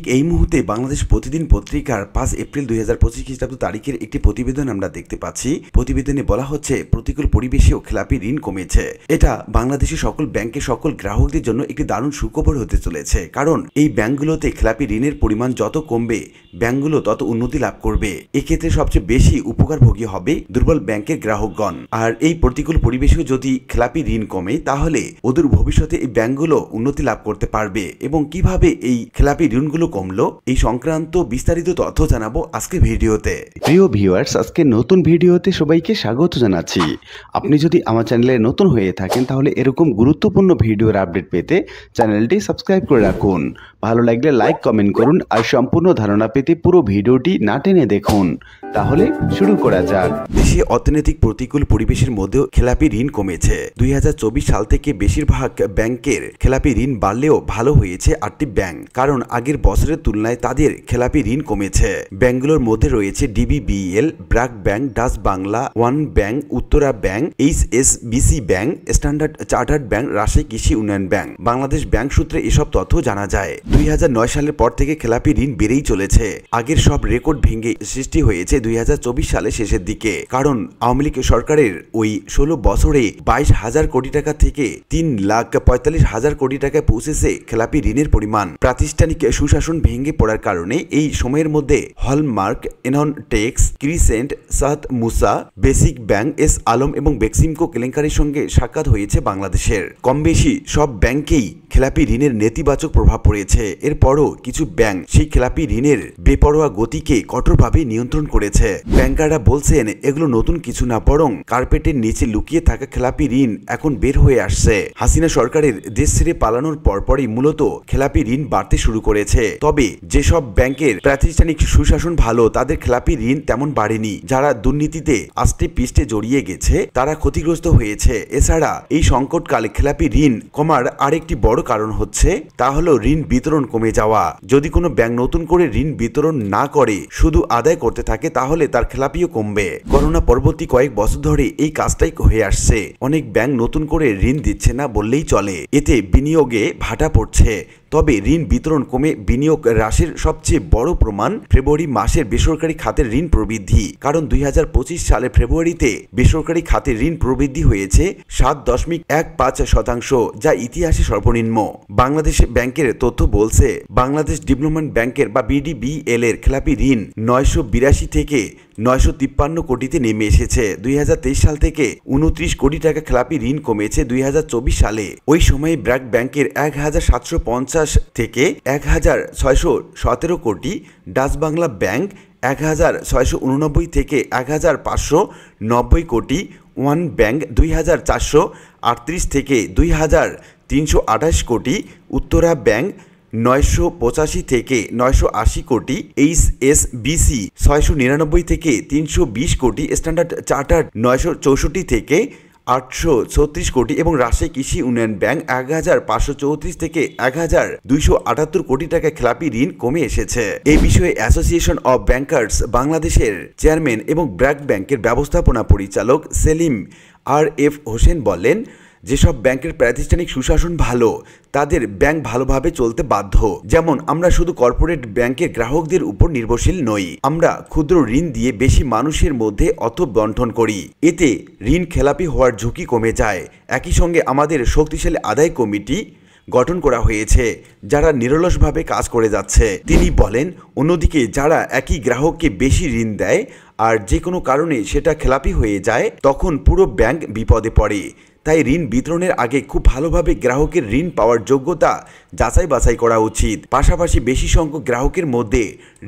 ঠিক এই মুহূর্তে বাংলাদেশ প্রতিদিন পত্রিকার 5 এপ্রিল 2025 খ্রিস্টাব্দ তারিখের একটি প্রতিবেদন আমরা দেখতে পাচ্ছি। প্রতিবেদনে বলা হচ্ছে প্রতিকূল পরিবেশেও খেলাপি ঋণ কমেছে। এটা বাংলাদেশের সকল ব্যাংকের সকল গ্রাহকদের জন্য একটি দারুণ সুখবর হতে চলেছে, কারণ এই ব্যাংকগুলোতে খেলাপি ঋণের পরিমাণ যত কমবে ব্যাংকগুলো তত উন্নতি লাভ করবে। এক্ষেত্রে সবচেয়ে বেশি উপকারভোগী হবে দুর্বল ব্যাংকের গ্রাহকগণ। আর এই প্রতিকূল পরিবেশেও যদি খেলাপি ঋণ কমে তাহলে ওদের ভবিষ্যতে এই ব্যাংকগুলো উন্নতি লাভ করতে পারবে। এবং কিভাবে এই খেলাপি ঋণগুলো কমলো এই সংক্রান্ত বিস্তারিত তথ্য জানাবো আজকে ভিডিওতে। প্রিয় ভিউয়ার্স, আজকে নতুন ভিডিওতে সবাইকে স্বাগত জানাচ্ছি। আপনি যদি আমার চ্যানেলে নতুন হয়ে থাকেন তাহলে এরকম গুরুত্বপূর্ণ ভিডিওর আপডেট পেতে চ্যানেলটি সাবস্ক্রাইব করে রাখুন। ভালো লাগলে লাইক কমেন্ট করুন আর সম্পূর্ণ ধারণা পেতে পুরো ভিডিওটি না টেনে দেখুন। তাহলে শুরু করা যাক। দেশে অর্থনৈতিক প্রতিকূল পরিবেশের মধ্যেও খেলাপি ঋণ কমেছে। 2024 সাল থেকে বেশিরভাগ ব্যাংকের খেলাপি ঋণ বাড়লেও ভালো হয়েছে 8টি ব্যাংক, কারণ আগের বছরের তুলনায় তাদের খেলাপি ঋণ কমেছে। ব্যাংকগুলোর মধ্যে রয়েছে DBBL, BRAC bank, Dutch Bangla, one bank, Uttara bank, HSBC bank, standard chartered bank, Rajshahi কৃষি উন্নয়ন ব্যাংক। বাংলাদেশ ব্যাংক সূত্রে এসব তথ্য জানা যায়। 2009 সালের পর থেকে খেলাপি ঋণ বেড়েই চলেছে। আগের সব রেকর্ড ভেঙে সৃষ্টি হয়েছে 2024 সালের শেষের দিকে, কারণ আওয়ামী লীগ সরকারের ওই 16 বছরে 22,000 কোটি টাকা থেকে 3,45,000 কোটি টাকায় পৌঁছেছে খেলাপি ঋণের পরিমাণ। প্রাতিষ্ঠানিক সুশাসন ভেঙে পড়ার কারণে এই সময়ের মধ্যে হলমার্ক, এননটেক্স, ক্রিসেন্ট, সাদ মুসা, বেসিক ব্যাংক, এস আলম এবং বেক্সিমকো কেলেঙ্কারির সঙ্গে সাক্ষাৎ হয়েছে বাংলাদেশের। কম বেশি সব ব্যাংকেই খেলাপি ঋণের নেতিবাচক প্রভাব পড়েছে। এরপরও কিছু ব্যাংক সেই খেলাপি ঋণের বেপরোয়া গতিকে কঠোরভাবে নিয়ন্ত্রণ করেছে। ব্যাংকাররা বলছেন এগুলো নতুন কিছু না, বরং কার্পেটের নিচে লুকিয়ে থাকা খেলাপি ঋণ এখন বের হয়ে আসছে। হাসিনা সরকারের দেশ ছেড়ে পালানোর পরপরই মূলত খেলাপি ঋণ বাড়তে শুরু করেছে। তবে যেসব ব্যাংকের প্রাতিষ্ঠানিক সুশাসন ভালো তাদের খেলাপি ঋণ তেমন বাড়েনি। যারা দুর্নীতিতে আষ্টে পিষ্টে জড়িয়ে গেছে তারা ক্ষতিগ্রস্ত হয়েছে। এছাড়া এই সংকটকালে খেলাপি ঋণ কমার আরেকটি বড় কারণ হচ্ছে তা হলো ঋণ বিতরণ কমে যাওয়া। যদি কোনো ব্যাংক নতুন করে ঋণ বিতরণ না করে শুধু আদায় করতে থাকে তাহলে তার খেলাপিও কমবে। করোনা পরবর্তী কয়েক বছর ধরে এই কাজটাই হয়ে আসছে। অনেক ব্যাংক নতুন করে ঋণ দিচ্ছে না বললেই চলে। এতে বিনিয়োগে ভাটা পড়ছে। তবে ঋণ বিতরণ কমে বিনিয়োগ হ্রাসের সবচেয়ে বড় প্রমাণ ফেব্রুয়ারি মাসের বেসরকারি খাতের ঋণ প্রবৃদ্ধি। কারণ 2025 সালের ফেব্রুয়ারিতে বেসরকারি খাতের ঋণ প্রবৃদ্ধি হয়েছে 7.15%, যা ইতিহাসে সর্বনিম্ন। বাংলাদেশ ব্যাংকের তথ্য বলছে বাংলাদেশ ডেভেলপমেন্ট ব্যাংকের বা বিডিবিএল এর খেলাপি ঋণ 982 থেকে 953 কোটিতে নেমে এসেছে। 2023 সাল থেকে 29 কোটি টাকা খেলাপি ঋণ কমেছে 2024 সালে। ওই সময়ে ব্র্যাক ব্যাংকের 1,750 থেকে 1,617 কোটি, ডাচ বাংলা ব্যাংক 1,689 থেকে 1,590 কোটি, ওয়ান ব্যাংক 2,438 থেকে 2,328 কোটি, উত্তরা ব্যাংক 985 থেকে 980 কোটি, এইচএসবিসি 699 থেকে 320 কোটি, স্ট্যান্ডার্ড চার্টার্ড 964 থেকে 836 কোটি এবং রাজশাহী কৃষি উন্নয়ন ব্যাংক 1,534 থেকে 1,278 কোটি টাকা খেলাপি ঋণ কমে এসেছে। এই বিষয়ে অ্যাসোসিয়েশন অব ব্যাংকার্স বাংলাদেশের চেয়ারম্যান এবং ব্র্যাক ব্যাংকের ব্যবস্থাপনা পরিচালক সেলিম আর.এফ. হোসেন বলেন, যেসব ব্যাংকের প্রাতিষ্ঠানিক সুশাসন ভালো তাদের ব্যাংক ভালোভাবে চলতে বাধ্য। যেমন আমরা শুধু কর্পোরেট ব্যাংকের গ্রাহকদের উপর নির্ভরশীল নই, আমরা ক্ষুদ্র ঋণ দিয়ে বেশি মানুষের মধ্যে অর্থ বন্টন করি। এতে ঋণ খেলাপি হওয়ার ঝুঁকি কমে যায়। একই সঙ্গে আমাদের শক্তিশালী আদায় কমিটি গঠন করা হয়েছে যারা নিরলসভাবে কাজ করে যাচ্ছে। তিনি বলেন, অন্যদিকে যারা একই গ্রাহককে বেশি ঋণ দেয় আর যে কোনো কারণে সেটা খেলাপি হয়ে যায় তখন পুরো ব্যাংক বিপদে পড়ে। তাই ঋণ বিতরণের আগে খুব ভালোভাবে গ্রাহকের ঋণ পাওয়ার যোগ্যতা যাচাই বাছাই করা উচিত। পাশাপাশি বেশি সংখ্যক গ্রাহকের মধ্যে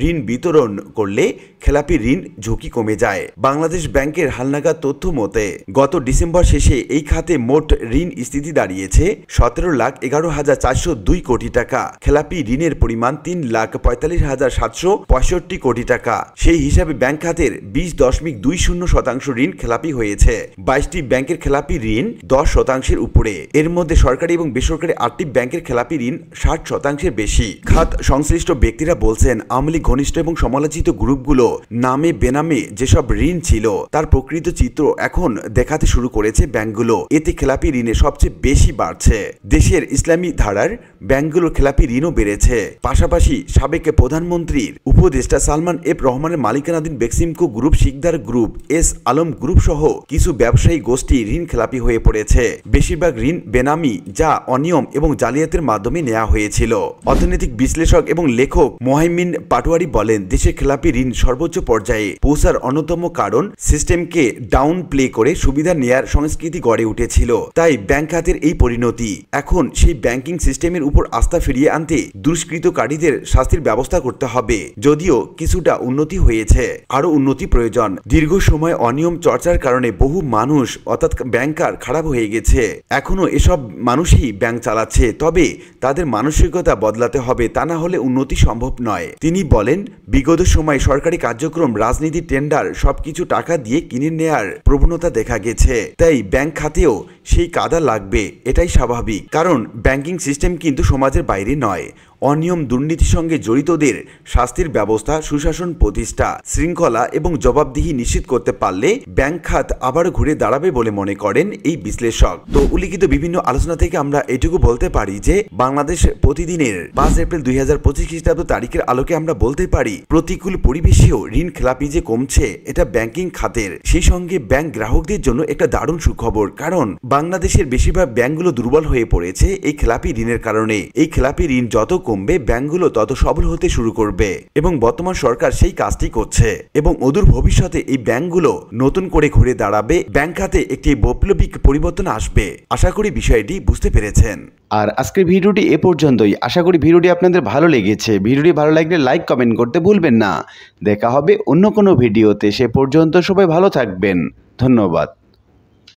ঋণ বিতরণ করলে খেলাপি ঋণ ঝুঁকি কমে যায়। বাংলাদেশ ব্যাংকের হালনাগাদ তথ্য মতে গত ডিসেম্বর শেষে এই খাতে মোট ঋণ স্থিতি দাঁড়িয়েছে 17,11,402 কোটি টাকা। খেলাপি ঋণের পরিমাণ 3,45,765 কোটি টাকা। সেই হিসাবে ব্যাংক খাতের 20.20% ঋণ খেলাপি হয়েছে। 22টি ব্যাংকের খেলাপি ঋণ 10% উপরে। এর মধ্যে সরকারি এবং বেসরকারি 8টি ব্যাংকের খেলাপি ঋণ 60% বেশি। খাত সংশ্লিষ্ট ব্যক্তিরা বলছেন, আওয়ামী লীগ ঘনিষ্ঠ এবং সমালোচিত গ্রুপগুলো নামে বেনামে যেসব ঋণ ছিল তার প্রকৃত চিত্র এখন দেখাতে শুরু করেছে ব্যাংকগুলো। এতে খেলাপি ঋণে সবচেয়ে বেশি বাড়ছে। দেশের ইসলামী ধারার ব্যাংকগুলোর খেলাপি ঋণও বেড়েছে। পাশাপাশি সাবেক প্রধানমন্ত্রীর উপদেষ্টা সালমান এফ রহমানের মালিকানাধীন Beximco group, Sikder group, S Alam group সহ কিছু ব্যবসায়ী গোষ্ঠী ঋণ খেলাপি হয়ে পড়েছে। বেশিরভাগ ঋণ বেনামি, যা অনিয়ম এবং জালিয়াতির মাধ্যমে নেওয়া হয়েছিল। অর্থনৈতিক বিশ্লেষক এবং লেখক মোহাইমিন পাটোয়ারি বলেন, দেশের খেলাপি ঋণ সর্বোচ্চ পর্যায়ে পৌঁছার অন্যতম কারণ সিস্টেমকে ডাউন প্লে করে সুবিধা নেয়ার সংস্কৃতি গড়ে উঠেছিল। তাই ব্যাংক খাতের এই পরিণতি। এখন সেই ব্যাংকিং সিস্টেমের উপর আস্থা ফিরিয়ে আনতে দুষ্কৃতকারীদের শাস্তির ব্যবস্থা করতে হবে। যদিও কিছুটা উন্নতি হয়েছে, আরো উন্নতি প্রয়োজন। দীর্ঘ সময় অনিয়ম চর্চার কারণে বহু মানুষ অর্থাৎ ব্যাংকার খারাপ হয়ে গেছে। এখনো এসব মানুষই ব্যাংক চালাচ্ছে, তবে তাদের মানসিকতা বদলাতে হবে, তা না হলে উন্নতি সম্ভব নয়। তিনি বলেন, বিগত সময় সরকারি কার্যক্রম, রাজনীতি, টেন্ডার সবকিছু টাকা দিয়ে কিনে নেয়ার প্রবণতা দেখা গেছে। তাই ব্যাংক খাতেও সেই কাদা লাগবে, এটাই স্বাভাবিক। কারণ ব্যাংকিং সিস্টেম কিন্তু সমাজের বাইরে নয়। অনিয়ম, দুর্নীতির সঙ্গে জড়িতদের শাস্তির ব্যবস্থা, সুশাসন প্রতিষ্ঠা, শৃঙ্খলা এবং জবাবদিহি নিশ্চিত করতে পারলে ব্যাংক খাত আবার ঘুরে দাঁড়াবে বলে মনে করেন এই বিশ্লেষক। তো উল্লিখিত বিভিন্ন আলোচনা থেকে আমরা এটুকু বলতে পারি যে বাংলাদেশ প্রতিদিনের 5 এপ্রিল 2025 খ্রিস্টাব্দ তারিখের আলোকে আমরা বলতে পারি, প্রতিকূল পরিবেশেও ঋণ খেলাপি যে কমছে, এটা ব্যাংকিং খাতের, সেই সঙ্গে ব্যাংক গ্রাহকদের জন্য একটা দারুণ সুখবর। কারণ বাংলাদেশের বেশিরভাগ ব্যাংকগুলো দুর্বল হয়ে পড়েছে এই খেলাপি ঋণের কারণে। এই খেলাপি ঋণ যত কমবে, ব্যাংকগুলো তত সবল হতে শুরু করবে এবং বর্তমান সরকার সেই কাজটি করছে এবং অদূর ভবিষ্যতে এই ব্যাংকগুলো নতুন করে ঘুরে দাঁড়াবে। ব্যাংক খাতে একটি বৈপ্লবিক পরিবর্তন আসবে। আশা করি বিষয়টি বুঝতে পেরেছেন। আর আজকের ভিডিওটি এ পর্যন্তই। আশা করি ভিডিওটি আপনাদের ভালো লেগেছে। ভিডিওটি ভালো লাগলে লাইক, কমেন্ট করতে ভুলবেন না। দেখা হবে অন্য কোনো ভিডিওতে। সে পর্যন্ত সবাই ভালো থাকবেন। ধন্যবাদ।